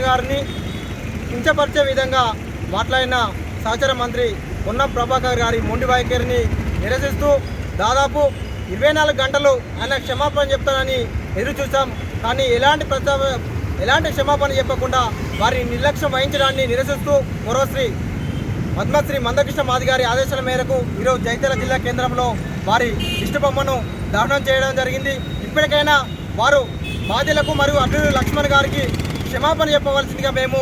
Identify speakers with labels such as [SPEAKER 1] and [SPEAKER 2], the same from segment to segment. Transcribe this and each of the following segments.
[SPEAKER 1] గారిని కించపరిచే విధంగా మాట్లాడిన సహచర మంత్రి పొన్నం ప్రభాకర్ గారి మొండి వైఖరిని నిరసిస్తూ దాదాపు 24 గంటలు ఆయన క్షమాపణ చెప్తానని ఎదురు చూసాం. కానీ ఎలాంటి క్షమాపణ చెప్పకుండా వారి నిర్లక్ష్యం వహించడాన్ని నిరసిస్తూ పూర్వశ్రీ పద్మశ్రీ మందకృష్ణ మాది గారి ఆదేశాల మేరకు ఈరోజు జగిత్యాల జిల్లా కేంద్రంలో వారి దిష్టిబొమ్మను దహనం చేయడం జరిగింది. ఇప్పటికైనా వారు బాధ్యులకు మరియు అడ్డూరి లక్ష్మణ్ గారికి క్షమాపణ చెప్పవలసిందిగా మేము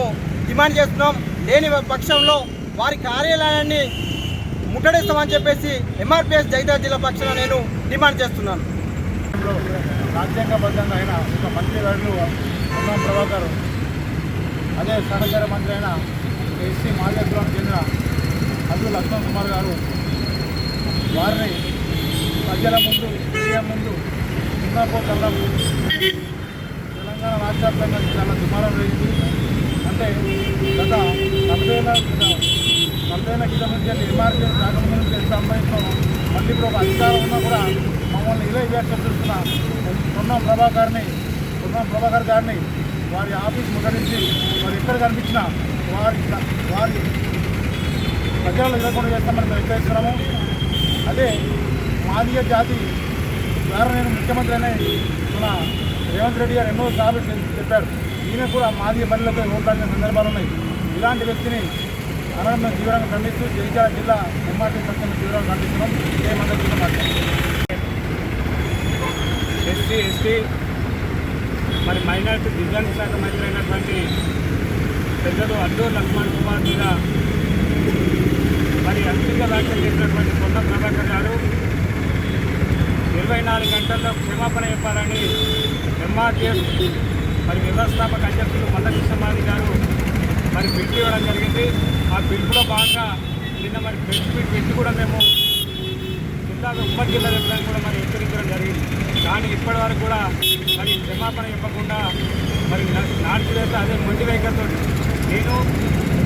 [SPEAKER 1] డిమాండ్ చేస్తున్నాం. లేని పక్షంలో వారి కార్యాలయాన్ని ముట్టడిస్తామని చెప్పేసి ఎంఆర్పిఎస్ జగిత్యాల జిల్లా పక్షాన నేను డిమాండ్ చేస్తున్నాను.
[SPEAKER 2] రాజ్యాంగబద్ధంగా అయిన ఒక మంత్రి గారు పొన్నం ప్రభాకర్, అదే సహకార మంత్రి అయిన ఎస్సీ మాదిగకులానికి చెందిన అడ్డూరి లక్ష్మణ్ కుమార్ గారు వారిని ప్రజల ముందు మీడియా ముందు దున్నపోతల్లం తెలంగాణ రాష్ట్రవ్యాప్తంగా చాలా దుమారం జరిగింది. అంటే గత 40 ఏళ్ళ క్రితం నుంచి ఎంఆర్పీఎస్ రాకముందు నుంచి ఎంత సంబంధించాం. మళ్ళీ ఇప్పుడు ఒక అధికారం ఉన్నా కూడా మమ్మల్ని ఇలా వ్యాఖ్య చూస్తున్న పొన్నం ప్రభాకర్ గారిని వారి ఆఫీస్ ముట్టడించి వారు ఎక్కడ కనిపించినా వారి ప్రజలను ఇవ్వకుండా చేస్తామని మేము హెచ్చరిస్తున్నాము. అదే మాదిగ జాతి ద్వారా నేను ముఖ్యమంత్రి అనే మన రేవంత్ రెడ్డి గారు ఎన్నో సార్లు చెప్పారు. ఈయన కూడా మాదిగ బలిలోకి ఓట్లాడిన సందర్భాలు ఉన్నాయి. ఇలాంటి వ్యక్తిని అనడం తీవ్రంగా ఖండిస్తూ జగిత్యాల జిల్లా ఎంఆర్టీ పక్షాన్ని తీవ్రంగా ఖండిస్తున్నాం.
[SPEAKER 3] ఎస్సీ ఎస్టీ మరి మైనార్టీ దివ్యాంగ శాఖ మంత్రి అయినటువంటి పెద్దలు అడ్డూరి లక్ష్మణ్ కుమార్ మీద మరి అత్యంత వ్యాఖ్యలు చేసినటువంటి పొన్నం ప్రభాకర్ గారు 24 గంటల్లో క్షమాపణ చెప్పాలని ఎంఆర్పిఎస్ మరి వ్యవస్థాపక అధ్యక్షులు మందకృష్ణ మాది గారు మరి పిలుపు ఇవ్వడం జరిగింది. ఆ పిలుపులో భాగంగా నిన్న మరి ప్రెస్ మీట్ పెట్టి కూడా మేము జిల్లాలో ఉమ్మడి జిల్లా చెప్పడానికి కూడా మరి హెచ్చరించడం జరిగింది. కానీ ఇప్పటి వరకు కూడా మరి క్షమాపణ చెప్పకుండా మరి నాటివేస్తే అదే మొండి వైఖరితో నేను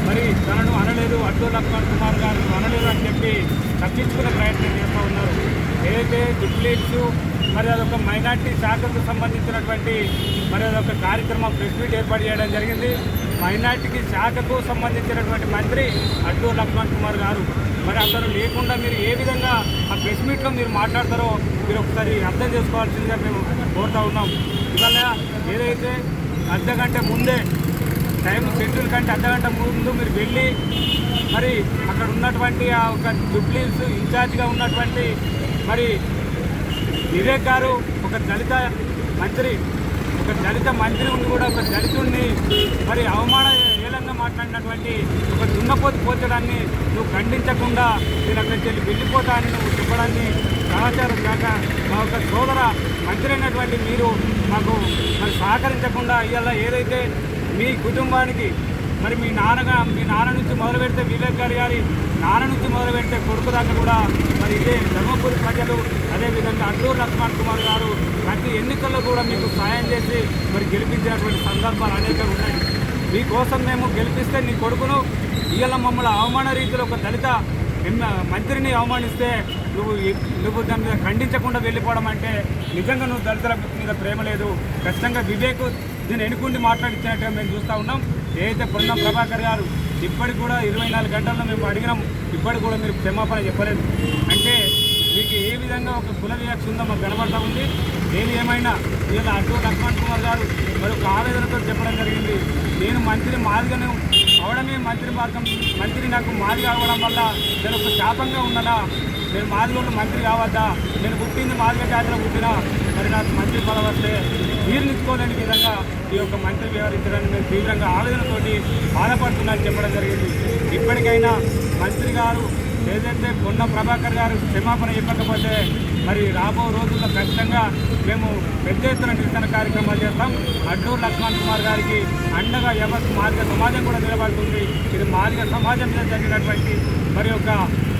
[SPEAKER 3] మరి తనను అనలేదు, అడ్డూరి లక్ష్మణ్ కుమార్ గారు అనలేదు అని చెప్పి తప్పించుకునే ప్రయత్నం చేస్తూ ఉన్నారు. ఏదైతే డిప్లీట్స్ మరి అదొక మైనార్టీ శాఖకు సంబంధించినటువంటి మరి అదొక కార్యక్రమం ప్రెస్ మీట్ ఏర్పాటు చేయడం జరిగింది. మైనార్టీకి శాఖకు సంబంధించినటువంటి మంత్రి అడ్డూరి లక్ష్మణ్ కుమార్ గారు మరి అతను లేకుండా మీరు ఏ విధంగా ఆ ప్రెస్ మీట్లో మీరు మాట్లాడతారో మీరు ఒకసారి అర్థం చేసుకోవాల్సిందిగా మేము కోరుతూ ఉన్నాం. ఇవాళ ఏదైతే అర్ధగంట ముందే టైం షెడ్యూల్ కంటే అర్ధగంట ముందు మీరు వెళ్ళి మరి అక్కడ ఉన్నటువంటి ఆ ఒక జుబ్లీస్ ఇన్ఛార్జ్గా ఉన్నటువంటి మరి వివేక్ గారు ఒక దళిత మంత్రి ఉండి కూడా ఒక దళితుడిని మరి ఏలంగా మాట్లాడినటువంటి ఒక దున్నపోతు పోచడాన్ని నువ్వు ఖండించకుండా నేను అక్కడికి వెళ్ళి వెళ్ళిపోతా అని నువ్వు చెప్పడాన్ని సమాచారం కాక మా యొక్క సోదర మంత్రి అయినటువంటి మీరు మాకు మరి సహకరించకుండా ఇవాళ ఏదైతే మీ కుటుంబానికి మరి మీ నాన్న నుంచి మొదలు పెడితే వివేక్ గారి నాన్న నుంచి మొదలు పెడితే కొడుకు దాకా కూడా మరి ఇదే ధర్మపురి ప్రజలు అదేవిధంగా అడ్డూరి లక్ష్మణ్ కుమార్ గారు ప్రతి ఎన్నికల్లో కూడా మీకు సాయం చేసి మరి గెలిపించినటువంటి సందర్భాలు అనేక ఉన్నాయి. మీకోసం మేము గెలిపిస్తే నీ కొడుకును ఇవాళ మమ్మల్ని అవమాన రీతిలో ఒక దళిత మంత్రిని అవమానిస్తే నువ్వు దాని మీద ఖండించకుండా వెళ్ళిపోవడం అంటే నిజంగా నువ్వు దళితుల మీద ప్రేమ లేదు. ఖచ్చితంగా వివేక్ దీన్ని ఎన్నుకుండి మాట్లాడించినట్టుగా మేము చూస్తూ ఉన్నాం. ఏదైతే పొన్నం ప్రభాకర్ గారు ఇప్పటికి కూడా 24 గంటల్లో మేము అడిగినాం, ఇప్పటికి కూడా మీరు క్షమాపణ చెప్పలేదు అంటే మీకు ఏ విధంగా ఒక కుల వివక్ష ఉందో మాకు కనబడతా ఉంది. ఏది ఏమైనా ఇలా అడ్డూరి లక్ష్మణ్ కుమార్ గారు మరి ఒక ఆవేదనతో చెప్పడం జరిగింది. నేను మంత్రి మాదిగను అవడమే మంత్రి నాకు మాదిగా అవ్వడం వల్ల నేను ఒక శాపంగా ఉన్నదా, నేను మాదిగోళ్ళు మంత్రి కావద్దా, నేను పుట్టింది మాదిగ జాతిలో పుట్టినా మరి నాకు మంత్రి పదవి వస్తే తీర్నిచ్చుకోలేని విధంగా ఈ యొక్క మంత్రి వ్యవహరించడానికి నేను తీవ్రంగా ఆవేదనతోటి బాధపడుతున్నానని చెప్పడం జరిగింది. ఇప్పటికైనా మంత్రి గారు ఏదైతే పొన్నం ప్రభాకర్ గారు క్షమాపణ చెప్పకపోతే మరి రాబో రోజుల్లో ఖచ్చితంగా మేము పెద్ద ఎత్తున నిరసన కార్యక్రమాలు చేస్తాం. అడ్డూరి లక్ష్మణ్ కుమార్ గారికి అండగా మాదిగ సమాజం కూడా నిలబడుతుంది. ఇది మాదిగ సమాజం మీద జరిగినటువంటి మరి యొక్క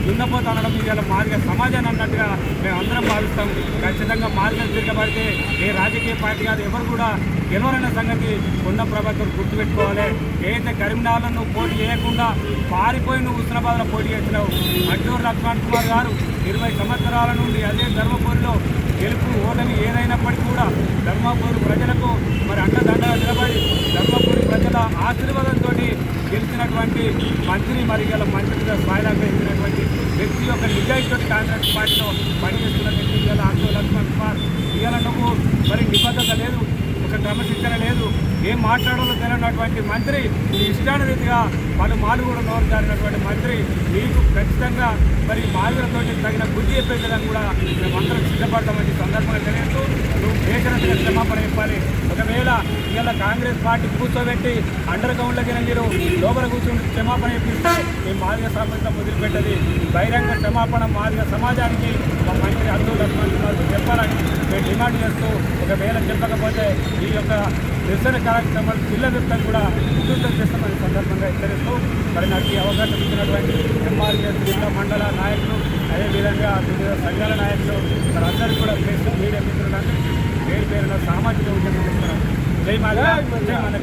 [SPEAKER 3] దున్నపోత అనడం ఇవాళ మాదిగ సమాజాన్ని అన్నట్టుగా మేము అందరం భావిస్తాం. ఖచ్చితంగా మాదిగ తిరగబడితే ఏ రాజకీయ పార్టీ కాదు ఎవరు కూడా గెలవరన్న సంగతి పొన్నం ప్రభాకర్ గుర్తుపెట్టుకోవాలి. ఏదైతే కరీంనగర్లో నువ్వు పోటీ చేయకుండా పారిపోయి నువ్వు హుస్నాబాద్లో పోటీ చేసినావు. అడ్డూరి లక్ష్మణ్ కుమార్ గారు 20 సంవత్సరాల నుండి అదే ధర్మపురిలో గెలుపు ఓటమి ఏదైనప్పటికీ కూడా ధర్మపురి ప్రజలకు మరి అండదండగా నిలబడి ధర్మపురి ప్రజల ఆశీర్వాదంతో గెలిచినటువంటి మంత్రి, మరి ఇలా మంత్రిగా స్థాయిలాగా ఎదిగినటువంటి వ్యక్తి యొక్క నిజాయితీ కాంగ్రెస్ పార్టీలో పనిచేస్తున్న వ్యక్తి ఇలా అబ్దుల్ లక్ష్మణ్ కుమార్. ఇవాళ నువ్వు మరి నిబద్ధత లేదు, ఒక క్రమశిక్షణ లేదు, ఏం మాట్లాడాలో తెలియనటువంటి మంత్రి, ఈ ఇష్టానురీతిగా పలుమార్లు కూడా నోరు జారినటువంటి మంత్రి, నీకు ఖచ్చితంగా మరి మాదిలతో తగిన బుద్ధి చెప్పేదని కూడా మేమందరం సిద్ధపడతామని సందర్భంగా తెలియదు. నువ్వు దేశరత్న క్షమాపణ చెప్పాలి. ఒకవేళ ఇవాళ కాంగ్రెస్ పార్టీ కూర్చోబెట్టి అండర్ గ్రౌండ్లకి మీరు లోపల కూర్చొని క్షమాపణ చెప్పిస్తే మేము మాదిగ సామర్థ్యం వదిలిపెట్టది. బహిరంగ క్షమాపణ మాదిగ సమాజానికి మా మంత్రి అబ్దుల్ లక్ష్మణ్ కుమార్ చెప్పాలని మేము డిమాండ్ చేస్తూ, ఒకవేళ చెప్పకపోతే ఈ యొక్క నిరసన కార్యక్రమాలు జిల్లా వ్యాప్తంగా కూడా ఉధృతం చేస్తామని సందర్భంగా హెచ్చరిస్తూ, మరి నాకు ఈ అవకాశం ఇచ్చినటువంటి ఎంఆర్ఎస్ జిల్లా మండల నాయకులు, అదేవిధంగా వివిధ సంఘాల నాయకులు, మరి అందరికీ కూడా ప్రెస్ మీడియా మిత్రులందరికీ పేరు పేరున సామాజిక ఉద్యమం చేస్తున్నారు. జై మాదిగ, జై మన